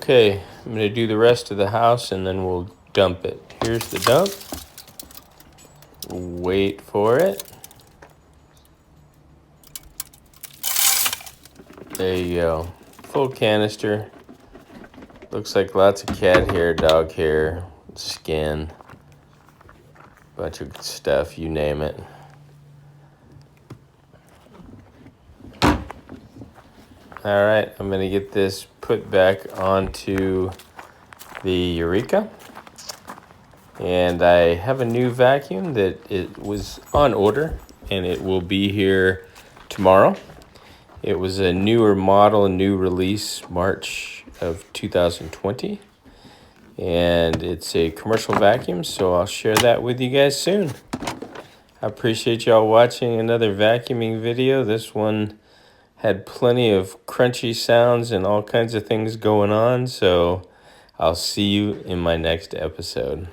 Okay, I'm going to do the rest of the house and then we'll dump it. Here's the dump. Wait for it. There you go. Full canister. Looks like lots of cat hair, dog hair, skin, bunch of stuff, you name it. All right, I'm gonna get this put back onto the Eureka. And I have a new vacuum that it was on order and it will be here tomorrow. It was a newer model, a new release, March of 2020. And it's a commercial vacuum, so I'll share that with you guys soon. I appreciate y'all watching another vacuuming video. This one had plenty of crunchy sounds and all kinds of things going on, so I'll see you in my next episode.